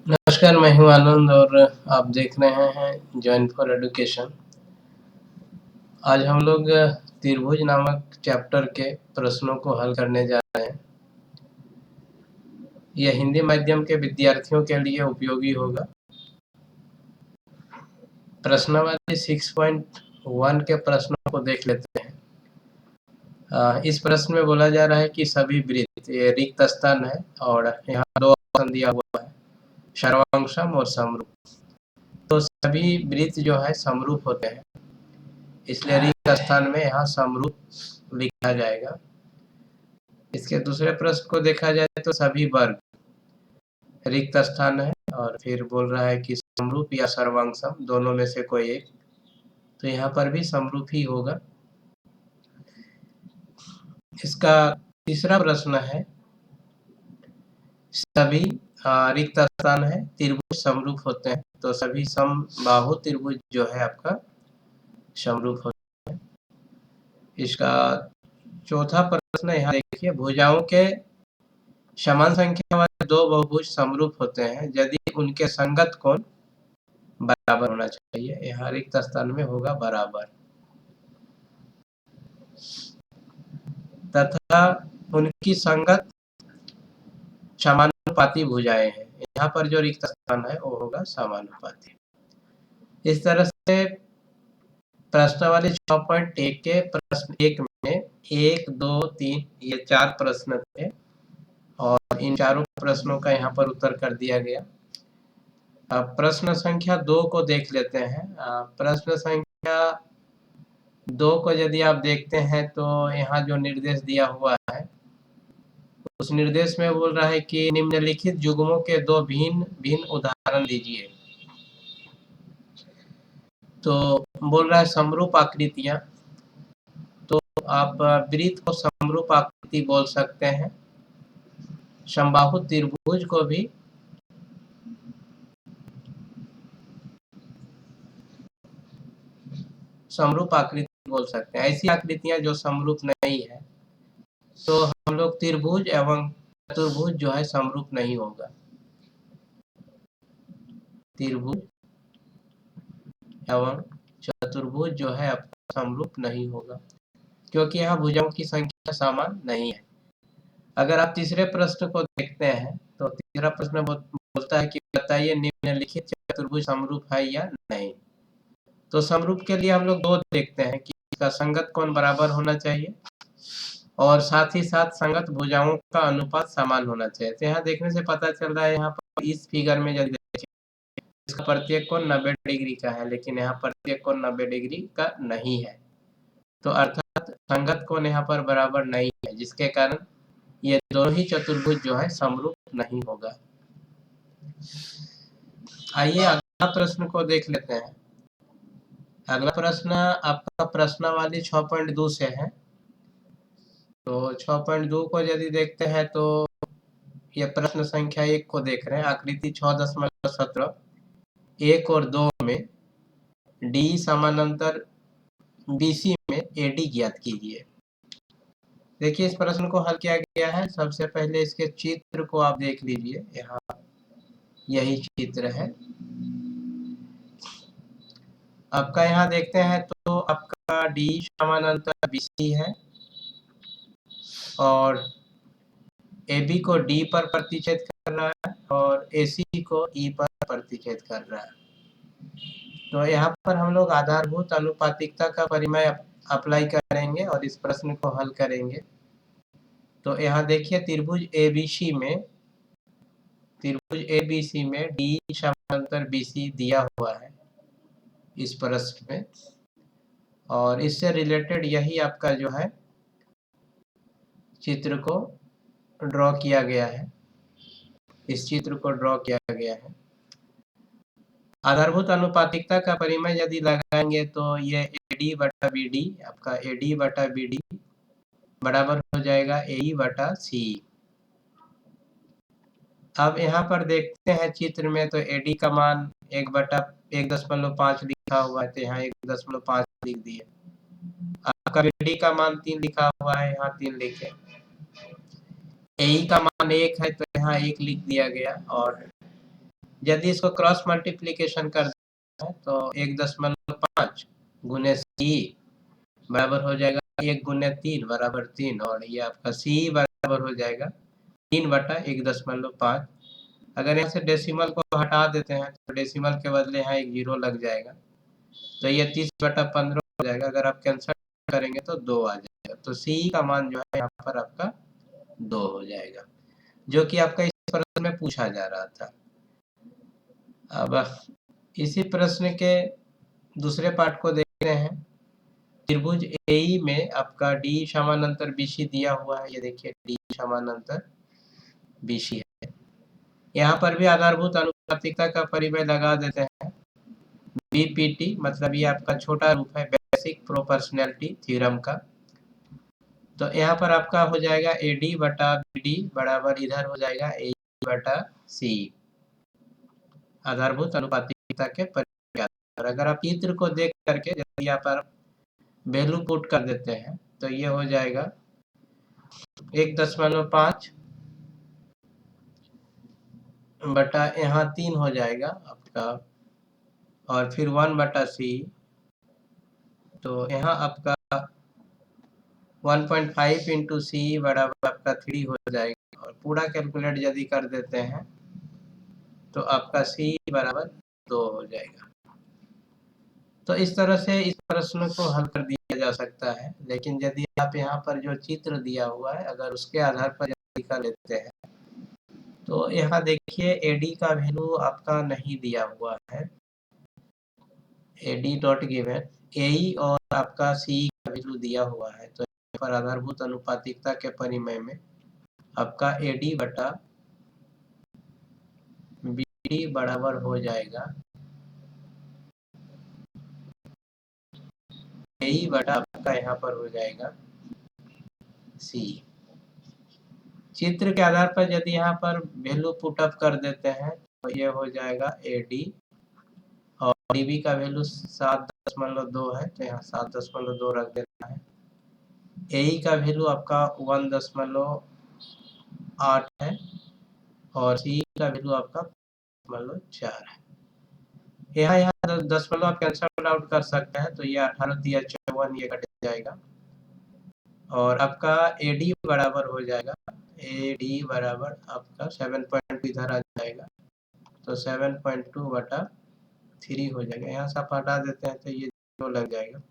नमस्कार, मैं हूँ आनंद और आप देख रहे हैं जॉइन फॉर एजुकेशन। आज हम लोग त्रिभुज नामक चैप्टर के प्रश्नों को हल करने जा रहे हैं। यह हिंदी माध्यम के विद्यार्थियों के लिए उपयोगी होगा। प्रश्नावली 6.1 के प्रश्नों को देख लेते हैं। इस प्रश्न में बोला जा रहा है कि सभी वृत्त, ये रिक्त स्थान है और यहाँ दो ऑप्शन दिया हुआ है, सर्वांशम और समरूप। तो सभी वृत्त जो है समरूप होते हैं, इसलिए रिक्त स्थान में यहाँ समरूप लिखा जाएगा। इसके दूसरे प्रश्न को देखा जाए तो सभी वर्ग रिक्त स्थान है और फिर बोल रहा है कि समरूप या सर्वांशम दोनों में से कोई एक, तो यहाँ पर भी समरूप ही होगा। इसका तीसरा प्रश्न है सभी रिक्त स्थान है, त्रिभुज समरूप होते हैं, तो सभी समबाहु त्रिभुज जो है आपका समरूप होता है। इसका चौथा प्रश्न यहाँ देखिए, भुजाओं के समान संख्या वाले दो बहुभुज समरूप होते हैं यदि उनके संगत कोण बराबर होना चाहिए। यहाँ रिक्त स्थान में होगा बराबर, तथा उनकी संगत समानुपाती भुजाएं हैं। यहाँ पर जो रिक्त स्थान है वो होगा समानुपाती। इस तरह से प्रश्नावली 6.1 के प्रश्न 1 में 1, 2, 3 ये 4 प्रश्न थे और इन चारों प्रश्नों का यहाँ पर उत्तर कर दिया गया। अब प्रश्न संख्या 2 को देख लेते हैं। प्रश्न संख्या 2 को यदि आप देखते हैं तो यहाँ जो निर्देश दिया हुआ है उस निर्देश में बोल रहा है कि निम्नलिखित युग्मों के दो भिन्न भिन्न उदाहरण दीजिए। तो बोल रहा है समरूप आकृतियां, तो आप वृत्त को समरूप आकृति बोल सकते हैं, समबाहु त्रिभुज को भी समरूप आकृति बोल सकते हैं। ऐसी आकृतियां जो समरूप नहीं है तो हम लोग त्रिभुज एवं चतुर्भुज जो है समरूप नहीं होगा। त्रिभुज एवं चतुर्भुज जो है आपका समरूप नहीं होगा, क्योंकि यहाँ भुजाओं की संख्या समान नहीं है। अगर आप तीसरे प्रश्न को देखते हैं तो तीसरा प्रश्न बोलता है कि बताइए निम्नलिखित चतुर्भुज समरूप है या नहीं। तो समरूप के लिए हम लोग दो देखते हैं कि इसका संगत कोण बराबर होना चाहिए और साथ ही साथ संगत भुजाओं का अनुपात समान होना चाहिए। तो यहाँ देखने से पता चल रहा है, यहाँ पर इस फिगर में यदि इसका प्रत्येक कोण 90 डिग्री का है, लेकिन यहाँ प्रत्येक कोण 90 डिग्री का नहीं है, तो अर्थात संगत कोण यहाँ पर बराबर नहीं है, जिसके कारण ये दोनों ही चतुर्भुज जो है समरूप नहीं होगा। आइए अगला प्रश्न को देख लेते हैं। अगला प्रश्न आपका प्रश्नावली 6.2 से है। तो 6.2 को यदि देखते हैं तो ये प्रश्न संख्या 1 को देख रहे हैं। आकृति 6.17 1 और 2 में डी समानांतर बीसी में एडी ज्ञात कीजिए। देखिए इस प्रश्न को हल किया गया है। सबसे पहले इसके चित्र को आप देख लीजिए, यहाँ यही चित्र है आपका। यहाँ देखते हैं तो आपका डी समानांतर बीसी है और AB को D पर प्रतिच्छेद कर रहा है और AC को E पर प्रतिच्छेद कर रहा है। तो यहाँ पर हम लोग आधारभूत अनुपातिकता का परिमेय अप्लाई करेंगे और इस प्रश्न को हल करेंगे। तो यहाँ देखिए त्रिभुज ABC में D समानांतर BC दिया हुआ है इस प्रश्न में, और इससे रिलेटेड यही आपका जो है चित्र को ड्रॉ किया गया है। इस चित्र को ड्रॉ किया गया है। आधारभूत अनुपातिकता का परिमेय यदि लगाएंगे तो ये AD बटा BD, आपका AD बटा BD बराबर हो जाएगा AE बटा CE। अब यहाँ पर देखते हैं चित्र में तो AD का मान 1/1.5 लिखा हुआ है, तो यहाँ 1.5 लिख दिए। आपका BD का मान 3 लिखा हुआ है, यहाँ 3 लिखे। AE का मान 1 है तो यहाँ 1 लिख दिया गया और यदि इसको क्रॉस मल्टीप्लीकेशन कर देते हैं तो 1.5 गुने सी बराबर हो जाएगा 1 गुने 3 बराबर 3, और ये आपका सी बराबर हो जाएगा 3/1.5। अगर यहाँ से डेसिमल को हटा देते हैं तो डेसिमल के बदले यहाँ एक 0 लग जाएगा, तो ये 30/15 हो जाएगा। अगर आप कैंसिल करेंगे तो 2 आ जाएगा, तो सी का मान जो है यहाँ पर आपका 2 हो जाएगा, जो कि आपका इस प्रश्न में पूछा जा रहा था। अब इसी प्रश्न के दूसरे पार्ट को देखते हैं। त्रिभुज एई में आपका डी समानांतर बीसी दिया हुआ है, ये देखिए डी समानांतर बीसी है। यहाँ पर भी आधारभूत अनुपातिकता का परिमेय लगा देते हैं, बीपीटी, मतलब ये आपका छोटा रूप है बेसिक प्रोपोर्शनैलिटी थ्योरम का। तो यहाँ पर आपका हो जाएगा एडी बटा बीडी बराबर इधर हो जाएगा ए बटा सी, आधारभूत अनुपातिकता के परिमेय। और अगर आप चित्र को देख करके यदि यहाँ पर वैल्यू पुट कर देते हैं तो ये हो जाएगा 1.5 बटा यहाँ 3 हो जाएगा आपका, और फिर 1/c, तो यहाँ आपका 1.5 इंटू सी बराबर आपका 3 हो जाएगा, और पूरा कैलकुलेट यदि कर देते हैं तो आपका सी बराबर 2 हो जाएगा। तो इस तरह से इस प्रश्न को हल कर दिया जा सकता है, लेकिन यदि आप यहाँ पर जो चित्र दिया हुआ है अगर उसके आधार पर यदि कर लेते हैं तो यहाँ देखिए एडी का वैल्यू आपका नहीं दिया हुआ है, एडी डॉट गिवन, एई और आपका सी का वैल्यू दिया हुआ है। तो यहाँ पर आधारभूत अनुपातिकता के परिमेय में आपका एडी बटा बीडी बराबर हो जाएगा एई बटा आपका यहाँ पर हो जाएगा सी। चित्र के आधार पर यदि यहाँ पर वैल्यू पुटअप कर देते हैं तो ये हो जाएगा एडी, और डीबी का वैल्यू 7.2 है तो यहाँ 7.2 रख देना है। एई का वैल्यू आपका 1.8 है, और सी का वैल्यू आपका 4 है। यहाँ 10 आप कैंसल आउट कर सकते हैं, तो ये 18 दिया 54 ये कट जाएगा, और आपका एडी बराबर हो जाएगा एडी बराबर आपका 7.2 इधर आ जाएगा, तो 7.2 बटा 3 हो जाएगा। यहाँ से आप हटा देते हैं तो ये 0 लग जाएगा।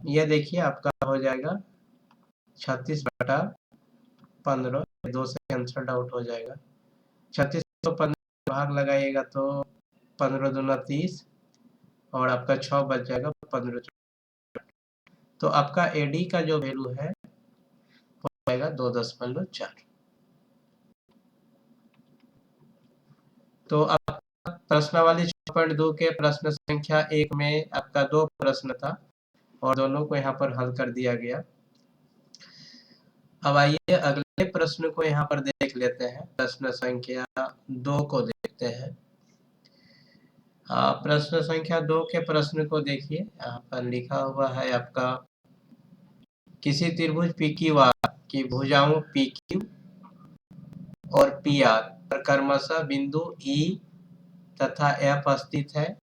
ये देखिए आपका हो जाएगा 36/15, 2 से कैंसल आउट हो जाएगा। 36 को 15 भाग लगाइएगा तो 15 दूना 30, और आपका 6 बच जाएगा 15। तो आपका एडी का जो वैल्यू है हो जाएगा 2.4। तो आपका प्रश्नावली 6.2 के प्रश्न संख्या 1 में आपका 2 प्रश्न था और दोनों को यहाँ पर हल कर दिया गया। अब आइए अगले प्रश्न को यहाँ पर देख लेते हैं, प्रश्न संख्या 2 को देखते हैं। प्रश्न संख्या 2 के प्रश्न को देखिए, यहाँ पर लिखा हुआ है आपका किसी त्रिभुज PQR की भुजाओं PQ और PR पर क्रमशः बिंदु E तथा F स्थित है।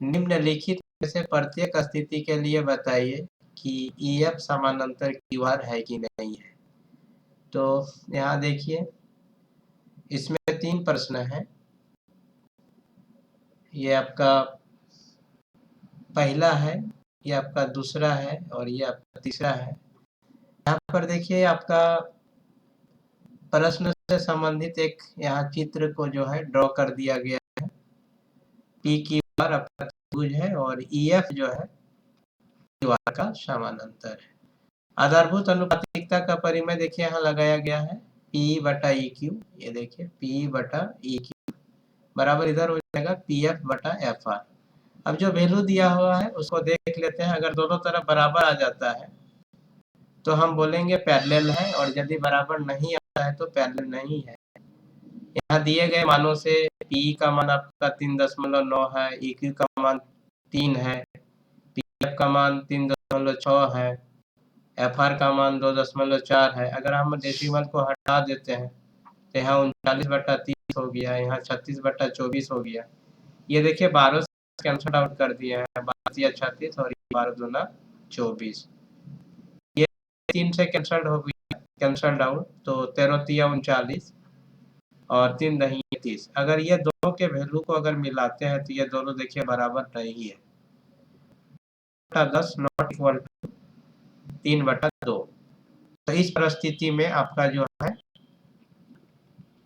निम्नलिखित में से प्रत्येक स्थिति के लिए बताइए कि EF समानांतर QR है कि नहीं है। तो यहाँ देखिए इसमें 3 प्रश्न हैं। ये आपका पहला है, ये आपका दूसरा है, और ये आपका तीसरा है। यहाँ पर देखिए आपका प्रश्न से संबंधित एक यहाँ चित्र को जो है ड्रॉ कर दिया गया है। PQR आपका त्रिभुज है और EF जो है QR का समानांतर है। आधारभूत अनुपातिकता का परिमेय देखिए यहाँ लगाया गया है P/EQ। ये देखिए P/EQ बराबर इधर हो जाएगा PF/FR। अब जो वैल्यू दिया हुआ है उसको देख लेते हैं। अगर दोनों तरफ बराबर आ जाता है तो हम बोलेंगे पैरेलल है, और यदि बराबर नहीं आता है तो पैरेलल नहीं है। यहाँ दिए गए मानों से P का मान आपका 3.9 है, EQ का मान 3 है, PF का मान 3.6 है, FR का मान 2.4 है। अगर हम डेसिमल को हटा देते हैं तो यहाँ 39/30 हो गया, यहाँ 36/24 हो गया। ये देखिए 12 से कैंसल आउट कर दिया है, 12 या 36 और 12 दूना 24। ये 3 से कैंसल्ड हो गया, कैंसल्ड आउट, तो 13 तिया 39 और 3 दही 30। अगर ये दोनों के वैल्यू को अगर मिलाते हैं तो ये दोनों देखिए बराबर नहीं है। 10 नॉट इक्वल टू 3/2। तो इस परिस्थिति में आपका जो है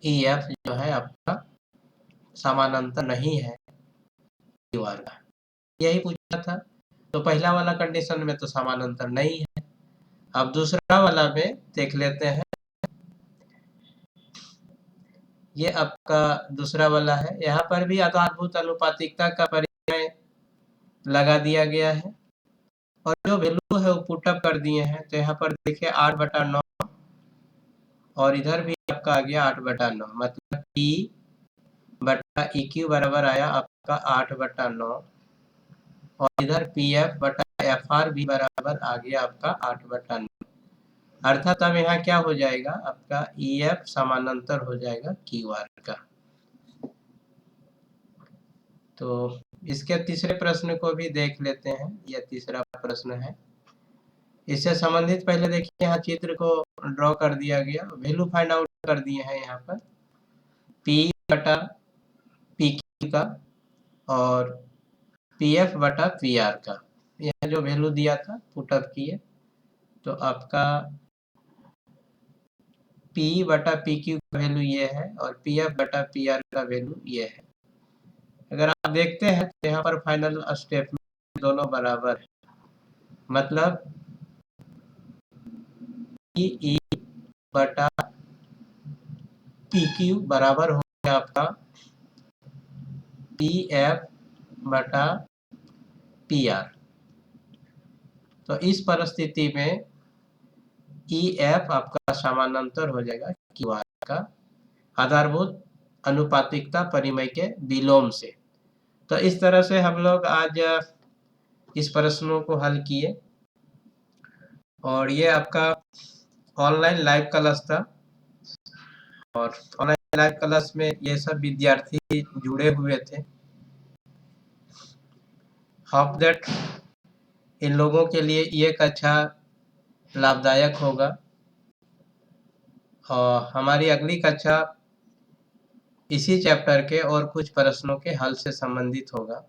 EF जो है आपका समानांतर नहीं है दीवार का, यही पूछा था। तो पहला वाला कंडीशन में तो समानांतर नहीं है। अब दूसरा वाला में देख लेते हैं। ये आपका दूसरा वाला है, यहाँ पर भी आधारभूत अनुपातिकता का परिचय लगा दिया गया है और जो वैल्यू है वो पुटअप कर दिए हैं। तो यहाँ पर देखिए 8/9 और इधर भी आपका आ गया 8/9, मतलब P/EQ बराबर आया आपका 8/9 और इधर PF/FR भी बराबर आ गया आपका 8/9। अर्थात अब यहाँ क्या हो जाएगा, आपका EF समानांतर हो जाएगा QR का। तो इसके तीसरे प्रश्न को भी देख लेते हैं। यह तीसरा प्रश्न है, इससे संबंधित पहले देखिए यहाँ चित्र को ड्रॉ कर दिया गया, वैल्यू फाइंड आउट कर दिए हैं यहाँ पर P/PQ का और PF/PR का। यह जो वैल्यू दिया था पुटअप किए, तो आपका P/PQ का वैल्यू ये है और PF/PR का वैल्यू ये है। अगर आप देखते हैं तो यहाँ पर फाइनल स्टेप में दोनों बराबर है, मतलब PE/PQ बराबर हो गया आपका PF/PR। तो इस परिस्थिति में EF आपका समानांतर हो जाएगा QR का आधारभूत अनुपातिकता परिमेय के विलोम से। तो इस तरह से हम लोग आज इस प्रश्नों को हल किए और ये आपका ऑनलाइन लाइव क्लास था और ऑनलाइन लाइव क्लास में ये सब विद्यार्थी जुड़े हुए थे। होप दैट इन लोगों के लिए ये कक्षा लाभदायक होगा और हमारी अगली कक्षा इसी चैप्टर के और कुछ प्रश्नों के हल से संबंधित होगा।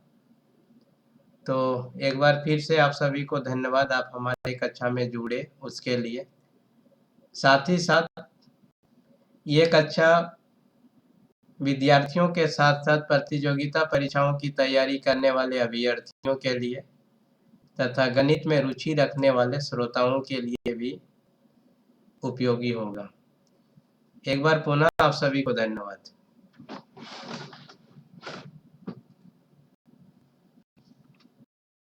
तो एक बार फिर से आप सभी को धन्यवाद, आप हमारी कक्षा में जुड़े उसके लिए। साथ ही साथ ये कक्षा विद्यार्थियों के साथ साथ प्रतियोगिता परीक्षाओं की तैयारी करने वाले अभ्यर्थियों के लिए तथा गणित में रुचि रखने वाले श्रोताओं के लिए भी उपयोगी होगा। एक बार पुनः आप सभी को धन्यवाद।